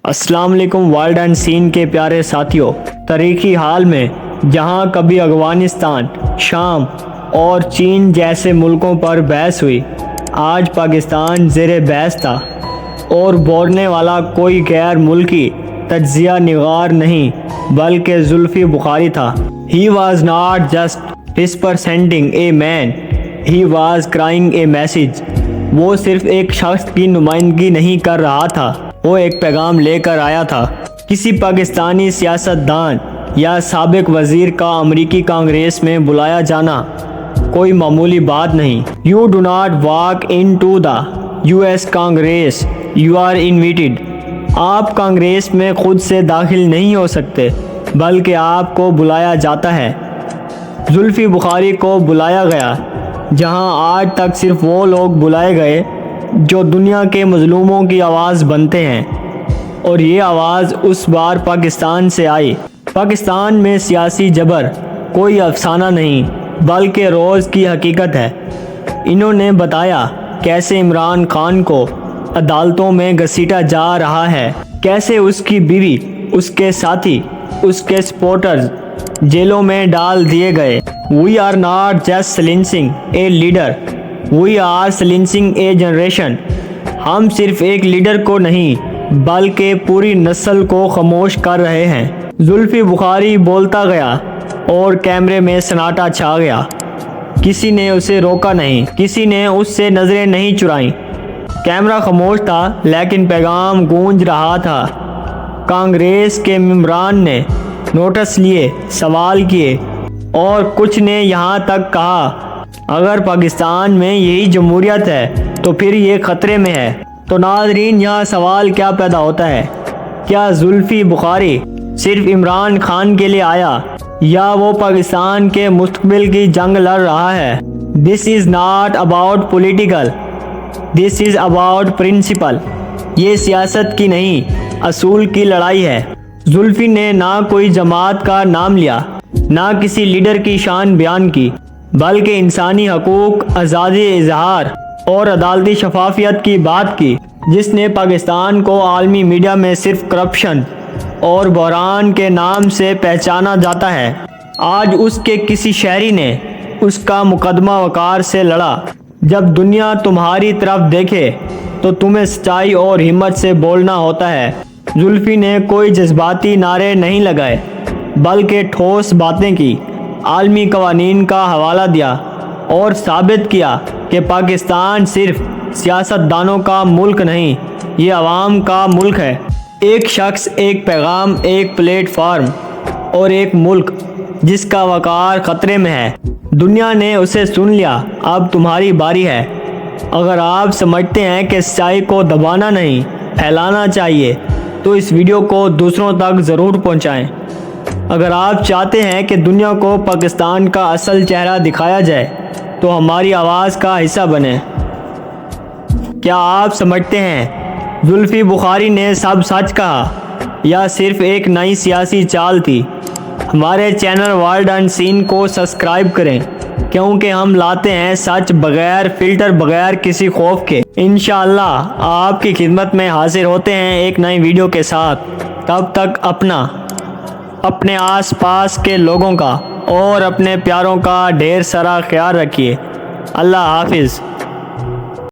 السلام علیکم world and سین کے پیارے ساتھیوں، تاریخی حال میں جہاں کبھی افغانستان، شام اور چین جیسے ملکوں پر بحث ہوئی، آج پاکستان زیر بحث تھا اور بولنے والا کوئی غیر ملکی تجزیہ نگار نہیں بلکہ زلفی بخاری تھا۔ He was not just representing a man, he was crying a message۔ وہ صرف ایک شخص کی نمائندگی نہیں کر رہا تھا، وہ ایک پیغام لے کر آیا تھا۔ کسی پاکستانی سیاستدان یا سابق وزیر کا امریکی کانگریس میں بلایا جانا کوئی معمولی بات نہیں۔ You do not walk into the US Congress, you are invited۔ آپ کانگریس میں خود سے داخل نہیں ہو سکتے بلکہ آپ کو بلایا جاتا ہے۔ زلفی بخاری کو بلایا گیا جہاں آج تک صرف وہ لوگ بلائے گئے جو دنیا کے مظلوموں کی آواز بنتے ہیں، اور یہ آواز اس بار پاکستان سے آئی۔ پاکستان میں سیاسی جبر کوئی افسانہ نہیں بلکہ روز کی حقیقت ہے۔ انہوں نے بتایا کیسے عمران خان کو عدالتوں میں گھسیٹا جا رہا ہے، کیسے اس کی بیوی، اس کے ساتھی، اس کے سپورٹرز جیلوں میں ڈال دیے گئے۔ We are not just silencing a leader, we are silencing a generation۔ ہم صرف ایک لیڈر کو نہیں بلکہ پوری نسل کو خاموش کر رہے ہیں۔ زلفی بخاری بولتا گیا اور کیمرے میں سناٹا چھا گیا۔ کسی نے اسے روکا نہیں، کسی نے اس سے نظریں نہیں چرائیں۔ کیمرہ خاموش تھا لیکن پیغام گونج رہا تھا۔ کانگریس کے ممبران نے نوٹس لیے، سوال کیے اور کچھ نے یہاں تک کہا اگر پاکستان میں یہی جمہوریت ہے تو پھر یہ خطرے میں ہے۔ تو ناظرین، یہاں سوال کیا پیدا ہوتا ہے، کیا زلفی بخاری صرف عمران خان کے لیے آیا یا وہ پاکستان کے مستقبل کی جنگ لڑ رہا ہے؟ This is not about political, this is about principle۔ یہ سیاست کی نہیں، اصول کی لڑائی ہے۔ زلفی نے نہ کوئی جماعت کا نام لیا، نہ کسی لیڈر کی شان بیان کی، بلکہ انسانی حقوق، آزادی اظہار اور عدالتی شفافیت کی بات کی، جس نے پاکستان کو عالمی میڈیا میں صرف کرپشن اور بحران کے نام سے پہچانا جاتا ہے۔ آج اس کے کسی شہری نے اس کا مقدمہ وقار سے لڑا۔ جب دنیا تمہاری طرف دیکھے تو تمہیں سچائی اور ہمت سے بولنا ہوتا ہے۔ زلفی نے کوئی جذباتی نعرے نہیں لگائے بلکہ ٹھوس باتیں کی، عالمی قوانین کا حوالہ دیا اور ثابت کیا کہ پاکستان صرف سیاستدانوں کا ملک نہیں، یہ عوام کا ملک ہے۔ ایک شخص، ایک پیغام، ایک پلیٹ فارم اور ایک ملک جس کا وقار خطرے میں ہے۔ دنیا نے اسے سن لیا، اب تمہاری باری ہے۔ اگر آپ سمجھتے ہیں کہ سچائی کو دبانا نہیں، پھیلانا چاہیے تو اس ویڈیو کو دوسروں تک ضرور پہنچائیں۔ اگر آپ چاہتے ہیں کہ دنیا کو پاکستان کا اصل چہرہ دکھایا جائے تو ہماری آواز کا حصہ بنیں۔ کیا آپ سمجھتے ہیں زلفی بخاری نے سب سچ کہا یا صرف ایک نئی سیاسی چال تھی؟ ہمارے چینل ورلڈ اینڈ سین کو سبسکرائب کریں کیونکہ ہم لاتے ہیں سچ بغیر فلٹر، بغیر کسی خوف کے۔ انشاءاللہ آپ کی خدمت میں حاضر ہوتے ہیں ایک نئی ویڈیو کے ساتھ۔ تب تک اپنے آس پاس کے لوگوں کا اور اپنے پیاروں کا ڈھیر سارا خیال رکھیے۔ اللہ حافظ۔